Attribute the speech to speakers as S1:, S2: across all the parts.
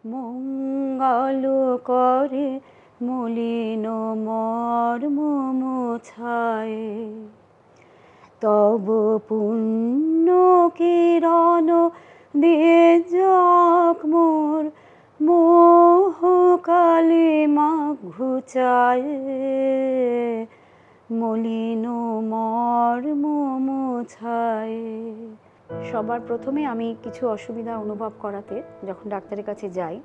S1: মঙ্গল করে মলিন মর্ম মোছায়, তব পুণ্য কিরণ দিয়ে যাক মোর মোহ কালিমা ঘুচায়, মলিন মর্ম মোছায়। সবার প্রথমে আমি কিছু অসুবিধা অনুভব করাতে যখন ডাক্তারের কাছে যাই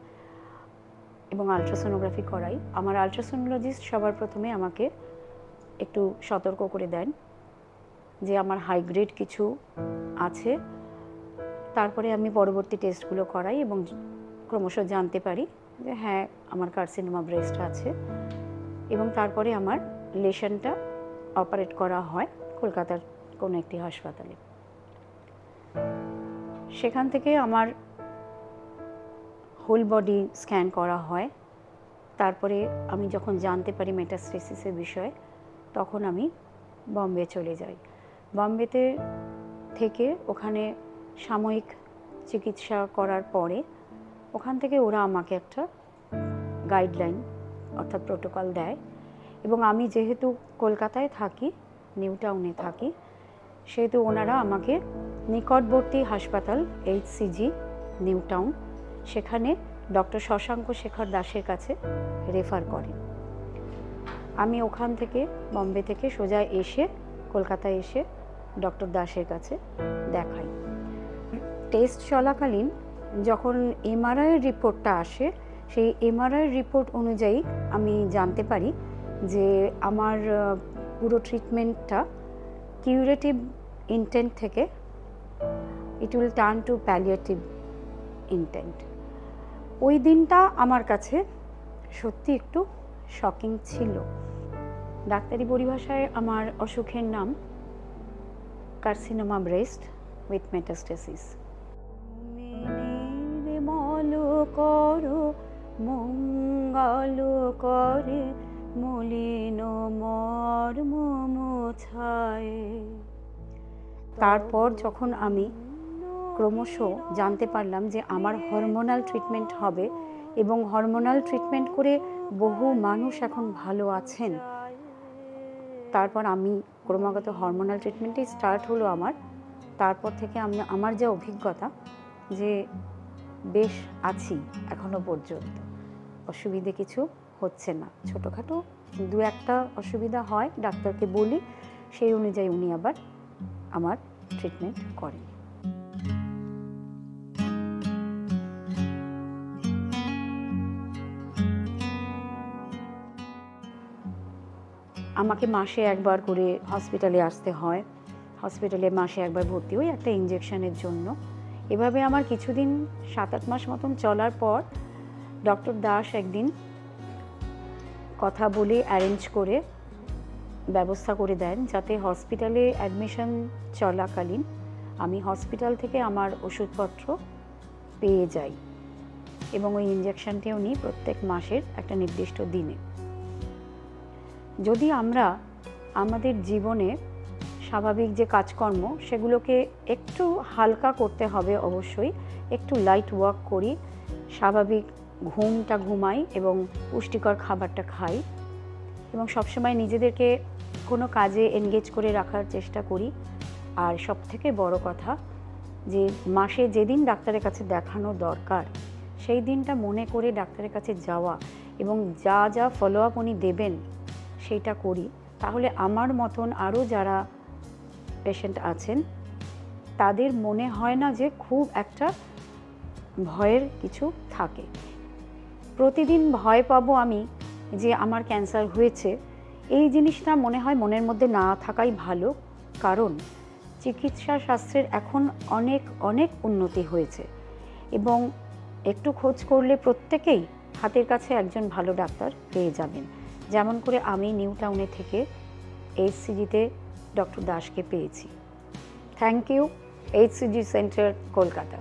S1: এবং আলট্রাসোনোগ্রাফি করাই, আমার আলট্রাসোনোলজিস্ট সবার প্রথমে আমাকে একটু সতর্ক করে দেন যে আমার হাই গ্রেড কিছু আছে। তারপরে আমি পরবর্তী টেস্টগুলো করাই এবং ক্রমশ জানতে পারি যে হ্যাঁ, আমার কার্সিনোমা ব্রেস্ট আছে। এবং তারপরে আমার লেশনটা অপারেট করা হয় কলকাতার কোনো একটি হাসপাতালে। সেখান থেকে আমার হোল বডি স্ক্যান করা হয়। তারপরে আমি যখন জানতে পারি মেটাস্টেসিসের বিষয়ে, তখন আমি বম্বে চলে যাই। বম্বেতে থেকে ওখানে সাময়িক চিকিৎসা করার পরে ওখান থেকে ওরা আমাকে একটা গাইডলাইন অর্থাৎ প্রোটোকল দেয়। এবং আমি যেহেতু কলকাতায় থাকি, নিউ টাউনে থাকি, সেহেতু ওনারা আমাকে নিকটবর্তী হাসপাতাল HCG নিউ টাউন, সেখানে ডক্টর শশাঙ্ক শেখর দাসের কাছে রেফার করেন। আমি ওখান থেকে বম্বে থেকে সোজা এসে কলকাতায় এসে ডক্টর দাসের কাছে দেখাই। টেস্ট চলাকালীন যখন MRI রিপোর্টটা আসে, সেই MRI রিপোর্ট অনুযায়ী আমি জানতে পারি যে আমার পুরো ট্রিটমেন্টটা কিউরেটিভ ইন্টেন্ট থেকে it will turn to palliative intent. ওই দিনটা আমার কাছে সত্যি একটু শকিং ছিল। ডাক্তারি পরিভাষায় আমার অসুখের নাম কার্সিনোমা ব্রেস্ট উইথ মেটাস্টেসিস। নির্মল করো মঙ্গল করে মলিন মর্ম মোছায়। তারপর যখন আমি ক্রমশ জানতে পারলাম যে আমার হরমোনাল ট্রিটমেন্ট হবে এবং হরমোনাল ট্রিটমেন্ট করে বহু মানুষ এখন ভালো আছেন, তারপর আমি ক্রমাগত হরমোনাল ট্রিটমেন্টই স্টার্ট হলো আমার। তারপর থেকে আমার যা অভিজ্ঞতা যে বেশ আছি এখনো পর্যন্ত, অসুবিধে কিছু হচ্ছে না। ছোটোখাটো দু একটা অসুবিধা হয়, ডাক্তারকে বলি, সেই অনুযায়ী উনি আবার আমার ট্রিটমেন্ট করেন। আমাকে মাসে একবার করে হসপিটালে আসতে হয়। হসপিটালে মাসে একবার ভর্তি হই একটা ইঞ্জেকশনের জন্য। এভাবে আমার কিছুদিন 7-8 মাস মতন চলার পর ডক্টর দাস একদিন কথা বলে অ্যারেঞ্জ করে ব্যবস্থা করে দেন যাতে হসপিটালে অ্যাডমিশন চলাকালীন আমি হসপিটাল থেকে আমার ওষুধপত্র পেয়ে যাই এবং ওই ইঞ্জেকশনটিও নিই প্রত্যেক মাসের একটা নির্দিষ্ট দিনে। যদি আমরা আমাদের জীবনে স্বাভাবিক যে কাজকর্ম সেগুলোকে একটু হালকা করতে হবে, অবশ্যই একটু লাইট ওয়ার্ক করি, স্বাভাবিক ঘুমটা ঘুমাই এবং পুষ্টিকর খাবারটা খাই এবং সবসময় নিজেদেরকে কোনো কাজে এনগেজ করে রাখার চেষ্টা করি। আর সবথেকে বড় কথা যে মাসে যেদিন ডাক্তারের কাছে দেখানো দরকার সেই দিনটা মনে করে ডাক্তারের কাছে যাওয়া এবং যা যা ফলো আপ উনি দেবেন সেইটা করি, তাহলে আমার মতন আরও যারা পেশেন্ট আছেন তাদের মনে হয় না যে খুব একটা ভয়ের কিছু থাকে। প্রতিদিন ভয় পাবো আমি যে আমার ক্যান্সার হয়েছে, এই জিনিসটা মনে হয় মনের মধ্যে না থাকাই ভালো। কারণ চিকিৎসা শাস্ত্রের এখন অনেক অনেক উন্নতি হয়েছে এবং একটু খোঁজ করলে প্রত্যেকেই হাতের কাছে একজন ভালো ডাক্তার পেয়ে যাবেন। যেমন করে আমি নিউ টাউনে থেকে HCGতে ডক্টর দাসকে পেয়েছি। Thank you HCG centre Kolkata.